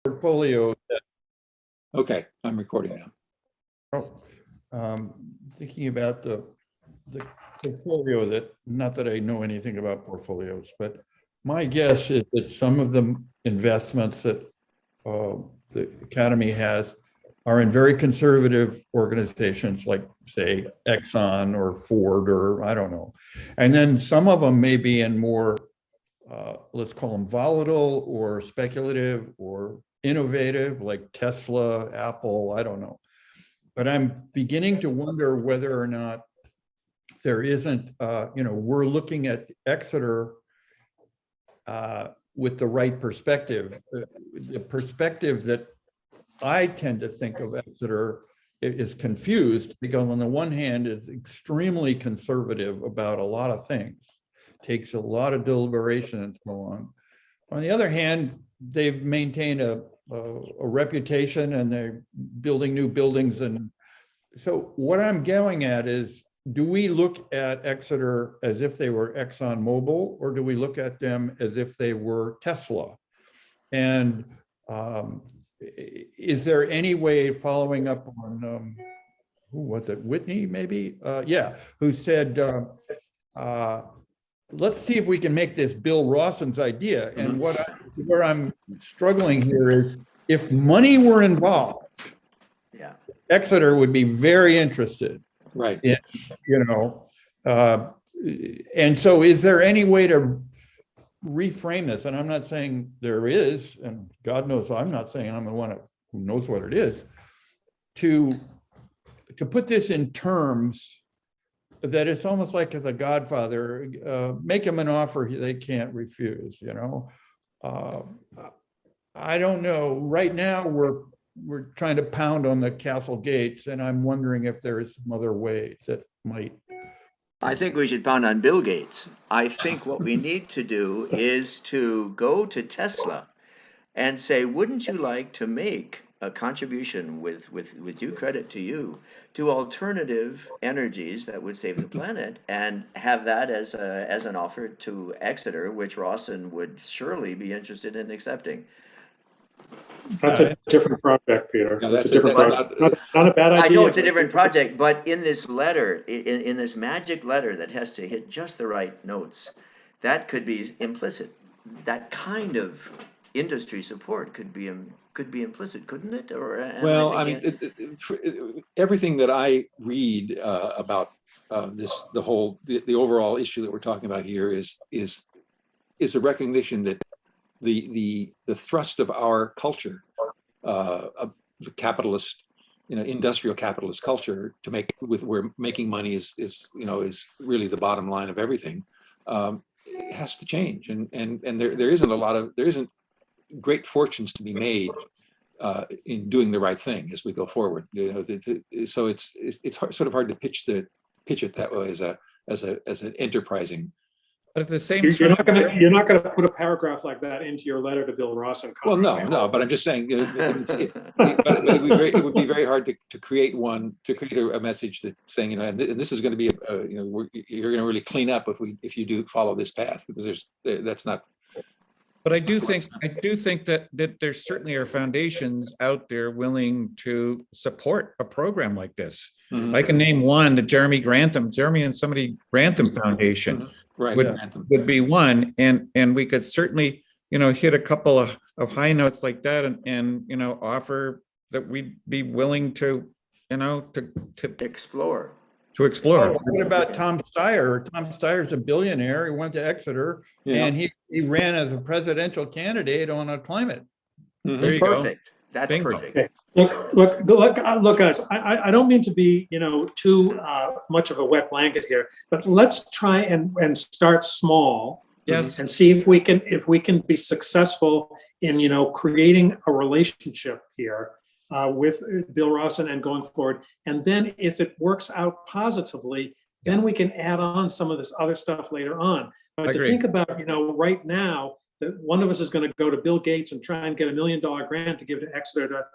portfolio that, Okay, I'm recording now. thinking about the portfolio that, not that I know anything about portfolios, but my guess is that some of the investments that the Academy has are in very conservative organizations like, say, Exxon or Ford, or I don't know. And then some of them may be in more, let's call them volatile or speculative or innovative, like Tesla, Apple, I don't know. But I'm beginning to wonder whether or not there isn't, we're looking at Exeter with the right perspective. The perspective that I tend to think of Exeter is confused, because on the one hand, it's extremely conservative about a lot of things, takes a lot of deliberation and so on. On the other hand, they've maintained a reputation, and they're building new buildings. And so what I'm going at is, do we look at Exeter as if they were ExxonMobil, or do we look at them as if they were Tesla? And is there any way, following up on, who was it, Whitney maybe? Yeah, who said, let's see if we can make this Bill Rawson's idea. And where I'm struggling here is, if money were involved, Yeah, Exeter would be very interested. Right. In, and so is there any way to reframe this? And I'm not saying there is, and God knows I'm not saying I'm the one who knows what it is, to put this in terms that it's almost like as a Godfather, make them an offer they can't refuse, I don't know. Right now, we're trying to pound on the castle gates, and I'm wondering if there is some other ways that might. I think we should pound on Bill Gates. I think what we need to do is to go to Tesla and say, wouldn't you like to make a contribution with due credit to you to alternative energies that would save the planet, and have that as an offer to Exeter, which Rawson would surely be interested in accepting. That's a different project, Peter. No, that's a different project. Not a bad idea. I know it's a different project, but in this letter, in this magic letter that has to hit just the right notes, that could be implicit. That kind of industry support could be implicit, couldn't it? Or well, I mean, everything that I read about the overall issue that we're talking about here is a recognition that the thrust of our culture, the capitalist, industrial capitalist culture, to make where making money is really the bottom line of everything, it has to change, and there isn't great fortunes to be made in doing the right thing as we go forward. So it's sort of hard to pitch it that way as an enterprising. But at the same You're time, you're not going to put a paragraph like that into your letter to Bill Rawson. Well, no, but I'm just saying, but it would be very hard to create a message that saying, and this is going to be, you're going to really clean up if you do follow this path, because that's not. but I do think that there certainly are foundations out there willing to support a program like this. Mhm. I can name one, the Jeremy and somebody Grantham Foundation. Right, would be one, and we could certainly hit a couple of high notes like that, and offer that we'd be willing to Explore. explore. What about Tom Steyer? Tom Steyer's a billionaire. He went to Exeter, and he ran as a presidential candidate on a climate. Mhm. There you Perfect. go. That's Bingo. perfect. Okay. Look, guys. I don't mean to be, too much of a wet blanket here, but let's try and start small. Yes. And see if we can be successful in, creating a relationship here with Bill Rawson and going forward. And then if it works out positively, then we can add on some of this other stuff later on. But to think about, right now, that one of us is going to go to Bill Gates and try and get $1 million grant to give to Exeter to,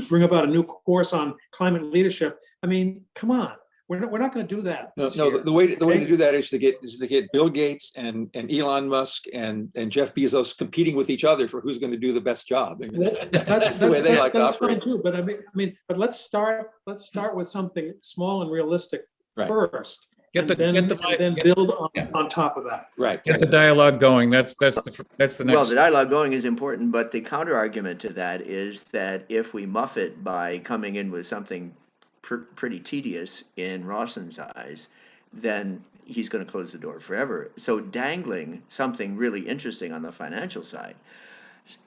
bring about a new course on climate leadership. I mean, come on. we're not going to do that. No, this no, year. the way to Okay? do that is to get Bill Gates and Elon Musk and Jeff Bezos competing with each other for who's going to do the best job. I mean, Well, that's the way they like to that's fine operate. too, but but let's start with something small and realistic Right. first. Get And the- then, get the- and then get- build yeah. on top of that. Right. Get the dialogue going. That's the Well, next. the dialogue going is important, but the counter argument to that is that if we muff it by coming in with something pretty tedious in Rawson's eyes, then he's going to close the door forever. So dangling something really interesting on the financial side,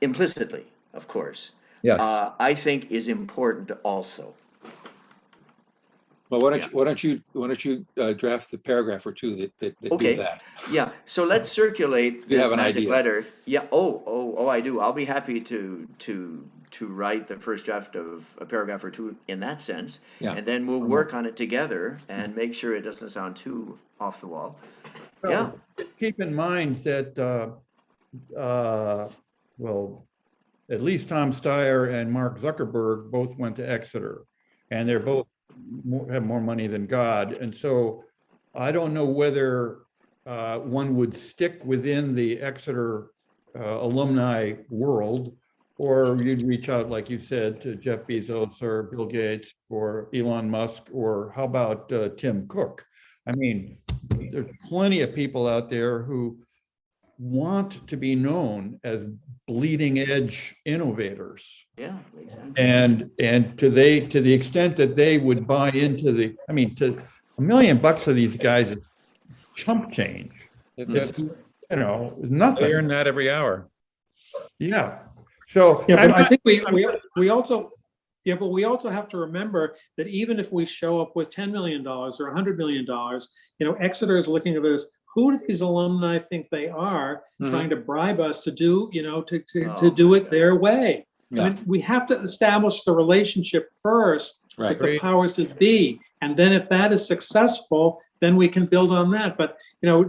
implicitly, of course, Yes. I think is important also. Well, why don't you draft the paragraph or two that Okay. do that? Yeah, so let's circulate You this have an magic idea. letter. Yeah, oh, I do. I'll be happy to write the first draft of a paragraph or two in that sense. Yeah. And then we'll work on it together and make sure it doesn't sound too off the wall. Yeah, Keep in mind that, well, at least Tom Steyer and Mark Zuckerberg both went to Exeter, and they're both have more money than God. And so I don't know whether one would stick within the Exeter alumni world, or you'd reach out, like you said, to Jeff Bezos or Bill Gates or Elon Musk, or how about Tim Cook? I mean, there's plenty of people out there who want to be known as bleeding edge innovators. yeah, exactly. And to the extent that they would buy into to $1 million for these guys is chump change. That's- You know, They nothing. earn that every hour. Yeah. So Yeah, I'm but I not- think we also, yeah, but we also have to remember that even if we show up with $10 million or $100 million, Exeter is looking at this. Who do these alumni think they are, Mhm. trying to bribe us to do, to Oh, do my it their way? Yeah. I mean, we have to establish the relationship first Right. with the powers that be, and then if that is successful, then we can build on that. But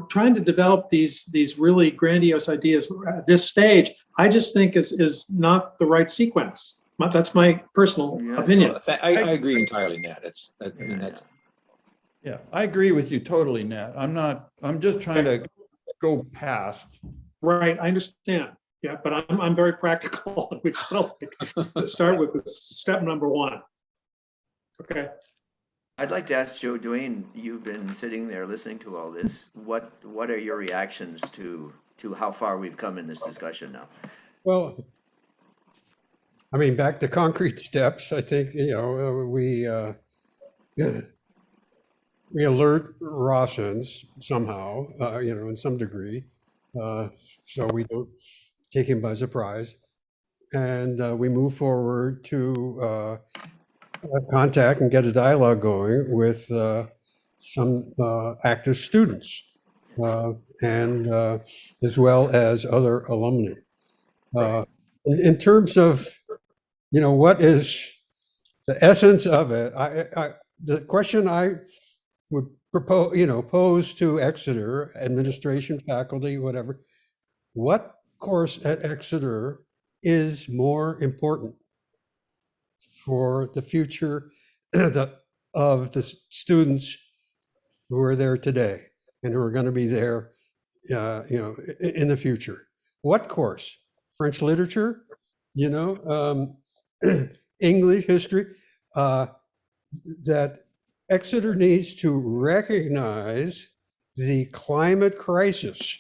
trying to develop these really grandiose ideas at this stage, I just think is not the right sequence. That's my personal Yeah. opinion. Well, I agree entirely, Nat. That's Yeah, I agree with you totally, Nat. I'm just trying to go past. Right, I understand. Yeah, but I'm very practical. We felt to start with step number one. Okay. I'd like to ask Joe Duane, you've been sitting there listening to all this. What are your reactions to how far we've come in this discussion now? Well, I mean, back to concrete steps, I think, we alert Rawsons somehow, in some degree, so we don't take him by surprise. And we move forward to contact and get a dialogue going with some active students and as well as other alumni. In terms of, what is the essence of it, the question I would pose to Exeter administration, faculty, whatever, what course at Exeter is more important for the future of the students who are there today and who are going to be there, in the future? What course? French literature, English history, that Exeter needs to recognize the climate crisis.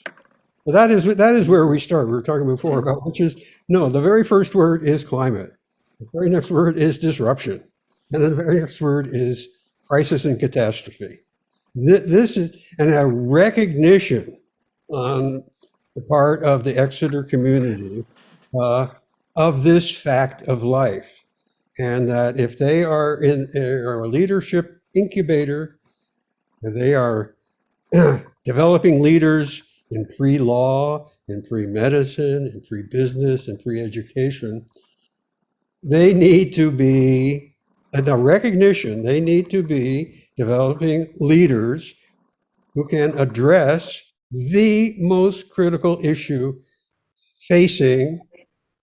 That is where we start. We were talking before about, the very first word is climate. The very next word is disruption. And then the very next word is crisis and catastrophe. This is a recognition on the part of the Exeter community of this fact of life. And that if they are in a leadership incubator, they are developing leaders in pre-law, in pre-medicine, in pre-business, in pre-education, they need to be, the recognition, they need to be developing leaders who can address the most critical issue facing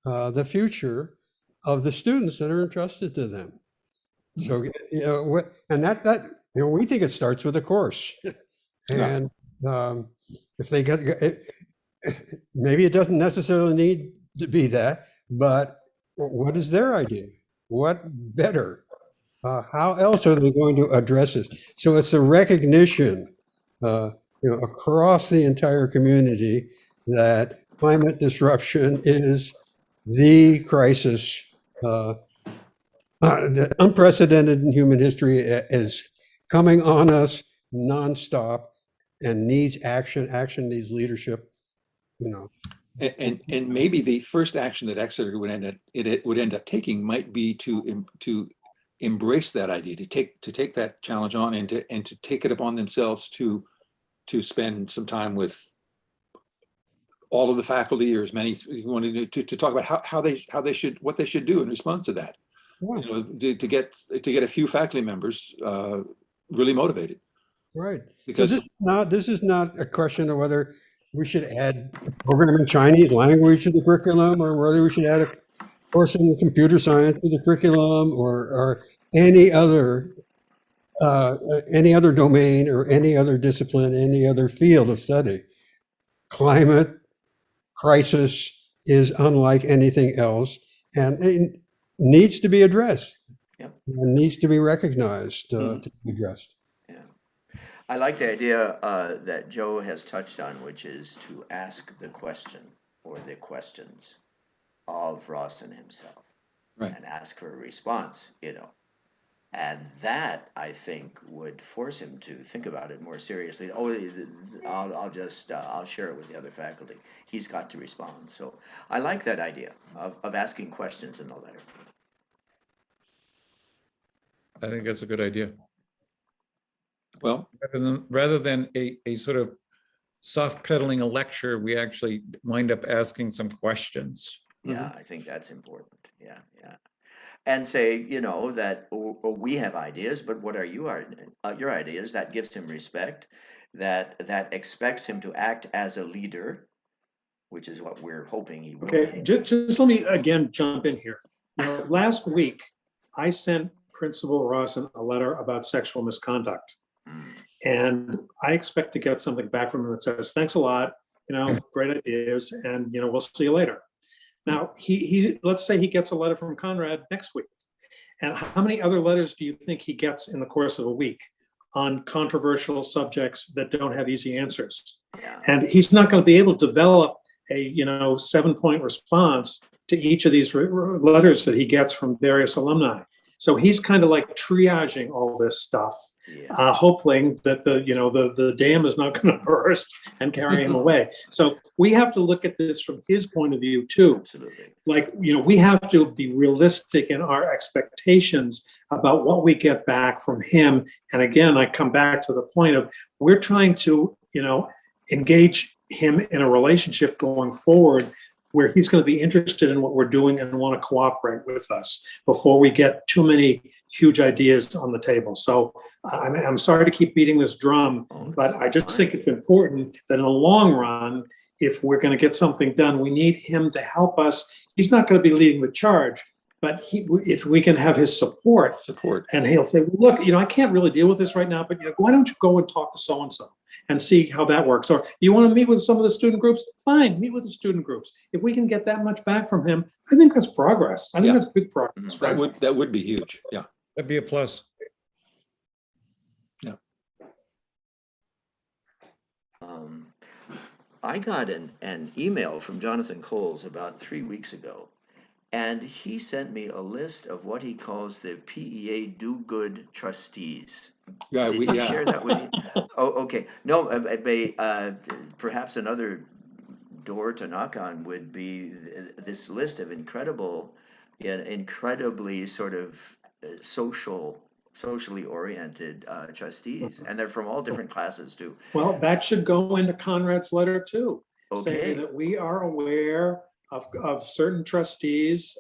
the future of the students that are entrusted to them. So, and that we think it starts with a course. And if they get it, maybe it doesn't necessarily need to be that, but what is their idea? What better? How else are they going to address this? So it's a recognition, across the entire community that climate disruption is the crisis, the unprecedented in human history, is coming on us nonstop and needs action. Action needs leadership. And maybe the first action that Exeter would end up taking might be to embrace that idea, to take that challenge on, and to take it upon themselves to spend some time with all of the faculty, or as many you wanted to talk about what they should do in response to that. Yeah. To get a few faculty members really motivated. Right. Because So this is not a question of whether we should add a program in Chinese language to the curriculum, or whether we should add a course in computer science to the curriculum, or any other domain, or any other discipline, any other field of study. Climate crisis is unlike anything else, and it needs to be addressed. Yep. And needs to be recognized to be addressed. Yeah. I like the idea that Joe has touched on, which is to ask the question or the questions of Rawson himself, right. and ask for a response, and that, I think, would force him to think about it more seriously. Oh, I'll share it with the other faculty. He's got to respond. So I like that idea of asking questions in the letter. I think that's a good idea. Well, Rather than a sort of soft pedaling a lecture, we actually wind up asking some questions. Yeah, I think that's important. Yeah. And say, that we have ideas, but what are your ideas? That gives him respect, that expects him to act as a leader, which is what we're hoping he will. Okay, just let me again jump in here. Last week, I sent Principal Rawson a letter about sexual misconduct. And I expect to get something back from him that says, thanks a lot, great ideas, and we'll see you later. Now, he let's say he gets a letter from Conrad next week. And how many other letters do you think he gets in the course of a week on controversial subjects that don't have easy answers? Yeah. And he's not going to be able to develop a 7-point response to each of these letters that he gets from various alumni. So he's kind of like triaging all this stuff, hoping that the dam is not going to burst and carry him away. So we have to look at this from his point of view too. Absolutely. Like, we have to be realistic in our expectations about what we get back from him. And again, I come back to the point of we're trying to, engage him in a relationship going forward where he's going to be interested in what we're doing and want to cooperate with us before we get too many huge ideas on the table. So I'm sorry to keep beating this drum, but I just think it's important that in the long run, if we're going to get something done, we need him to help us. He's not going to be leading the charge, but if we can have his support, and he'll say, well, look, I can't really deal with this right now, but why don't you go and talk to so-and-so and see how that works? Or you want to meet with some of the student groups? Fine, meet with the student groups. If we can get that much back from him, I think that's progress. I think that's big progress. Right? That would be huge. Yeah. That'd be a plus. Yeah. I got an email from Jonathan Coles about 3 weeks ago, and he sent me a list of what he calls the PEA do-good trustees. Yeah, Did you share that with me? Oh, okay. No, perhaps another door to knock on would be this list of incredibly sort of socially oriented trustees, and they're from all different classes too. Well, that should go into Conrad's letter too. Okay. Saying that we are aware of certain trustees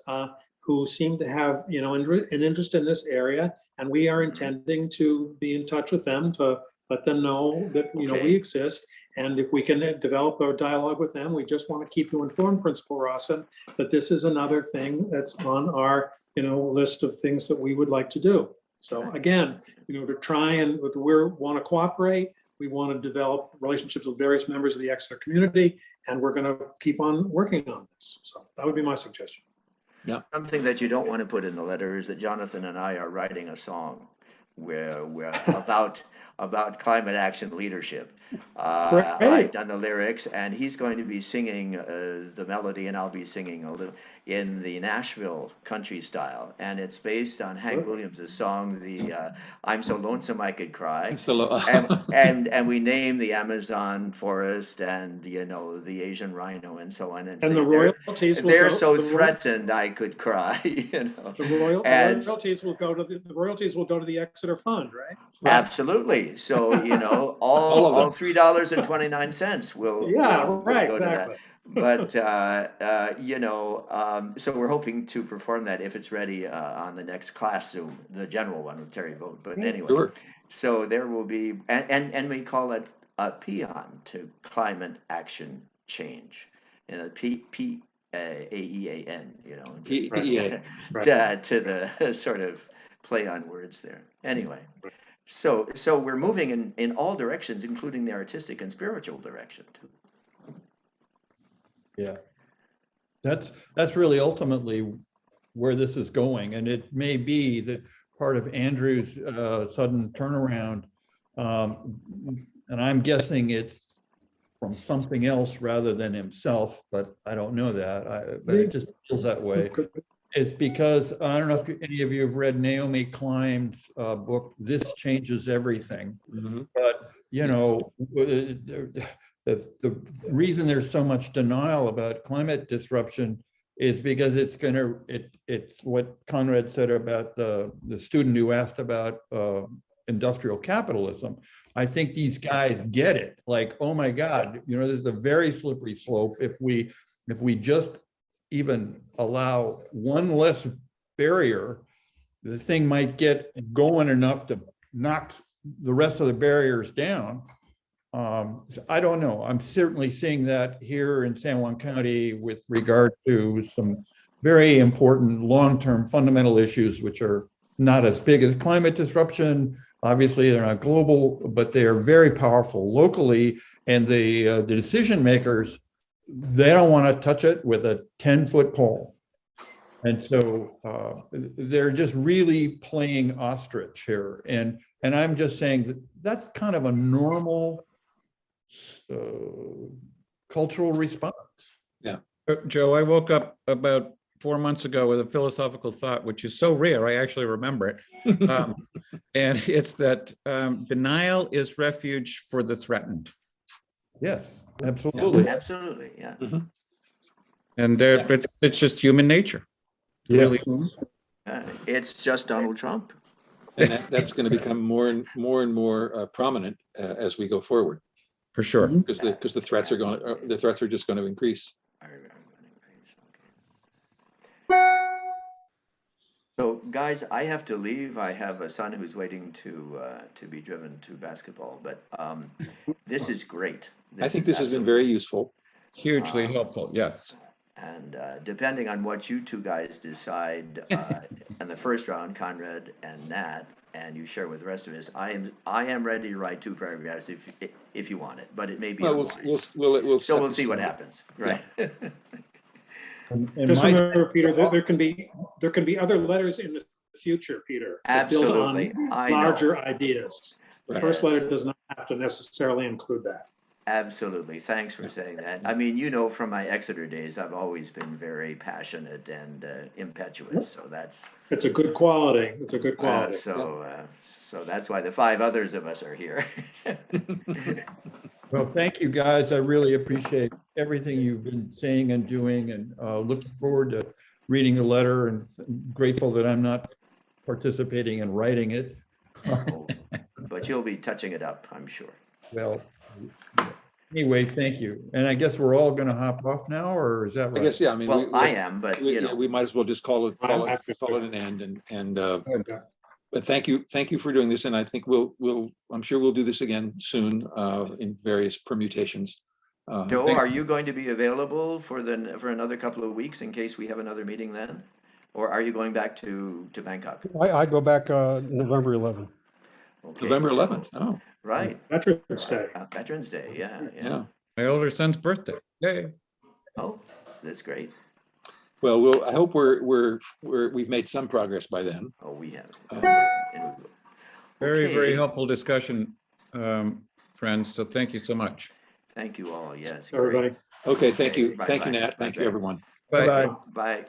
who seem to have an interest in this area, and we are intending to be in touch with them to let them know that we exist. And if we can develop a dialogue with them, we just want to keep you informed, Principal Rawson, that this is another thing that's on our list of things that we would like to do. So again, to try and we want to cooperate. We want to develop relationships with various members of the Exeter community, and we're going to keep on working on this. So that would be my suggestion. Something that you don't want to put in the letter is that Jonathan and I are writing a song where about climate action leadership. I've Great. done the lyrics, and he's going to be singing the melody, and I'll be singing a little in the Nashville country style, and it's based on Hank Williams' song, the "I'm So Lonesome I Could Cry," and we name the Amazon forest and the Asian rhino and so on, and And say the royalties will they're go, so the roy- threatened I could cry. the And- royalties will go to the Exeter Fund, right? Absolutely. So, All of them. all $3.29 will Yeah, will right, go to that. exactly. But so we're hoping to perform that if it's ready on the next class Zoom, the general one with Terry Vogt. But anyway, Sure. so there will be, and we call it a peon to climate action change, PEAN, PEA. to the sort of play on words there. Anyway. So we're moving in all directions, including the artistic and spiritual direction too. Yeah. That's really ultimately where this is going. And it may be that part of Andrew's sudden turnaround, and I'm guessing it's from something else rather than himself, but I don't know that. But it just feels that way. It's because, I don't know if any of you have read Naomi Klein's book, This Changes Everything. Mhm. But, the reason there's so much denial about climate disruption is because it's what Conrad said about the student who asked about industrial capitalism. I think these guys get it. Like, oh my God, there's a very slippery slope. If we just even allow one less barrier, the thing might get going enough to knock the rest of the barriers down. I don't know. I'm certainly seeing that here in San Juan County with regard to some very important long-term fundamental issues, which are not as big as climate disruption. Obviously, they're not global, but they are very powerful locally. And the decision makers, they don't want to touch it with a 10-foot pole. And so they're just really playing ostrich here. And I'm just saying that that's kind of a normal cultural response. Yeah. Joe, I woke up about 4 months ago with a philosophical thought, which is so rare, I actually remember it. And it's that denial is refuge for the threatened. Yes, absolutely. Absolutely, yeah. And it's just human nature. Yeah. Really. It's just Donald Trump. And that's going to become more and more prominent as we go forward, For sure. because the threats are just going to increase. So, guys, I have to leave. I have a son who's waiting to be driven to basketball. But this is great. I think this has been very useful. Hugely helpful, yes. And depending on what you two guys decide in the first round, Conrad and Nat, and you share with the rest of us, I am ready to write 2 paragraphs if you want it, but it may be Well, otherwise. we'll So we'll see what happens, right? And Just my- remember, Peter, that there can be other letters in the future, Peter, that build on Absolutely, I know. larger ideas. The first Yes. letter does not have to necessarily include that. Absolutely. Thanks for saying that. I mean, from my Exeter days, I've always been very passionate and impetuous. So that's It's a good quality. It's a good quality. so that's why the 5 others of us are here. Well, thank you, guys. I really appreciate everything you've been saying and doing, and looking forward to reading the letter, and grateful that I'm not participating in writing it. But you'll be touching it up, I'm sure. Well, anyway, thank you. And I guess we're all going to hop off now, or is that I right? guess, yeah, I mean, Well, I am, but we might as well just call it an end, but thank you for doing this, and I think I'm sure we'll do this again soon in various permutations. Joe, are you going to be available for another couple of weeks in case we have another meeting then? Or are you going back to Bangkok? I go back November 11th. Okay, November so- 11th. Oh, Right, Veterans Day. Veterans Day, yeah, yeah. yeah. My older son's birthday. Yay. Oh, that's great. Well, I hope we've made some progress by then. Oh, we have. Uh, And we will. Very, very Okay, helpful discussion, friends. So thank you so much. thank you all, yes, great. Everybody. Okay, thank Okay, you. bye, Thank you, bye, Nat. Thank you, bye. everyone. Bye. Bye.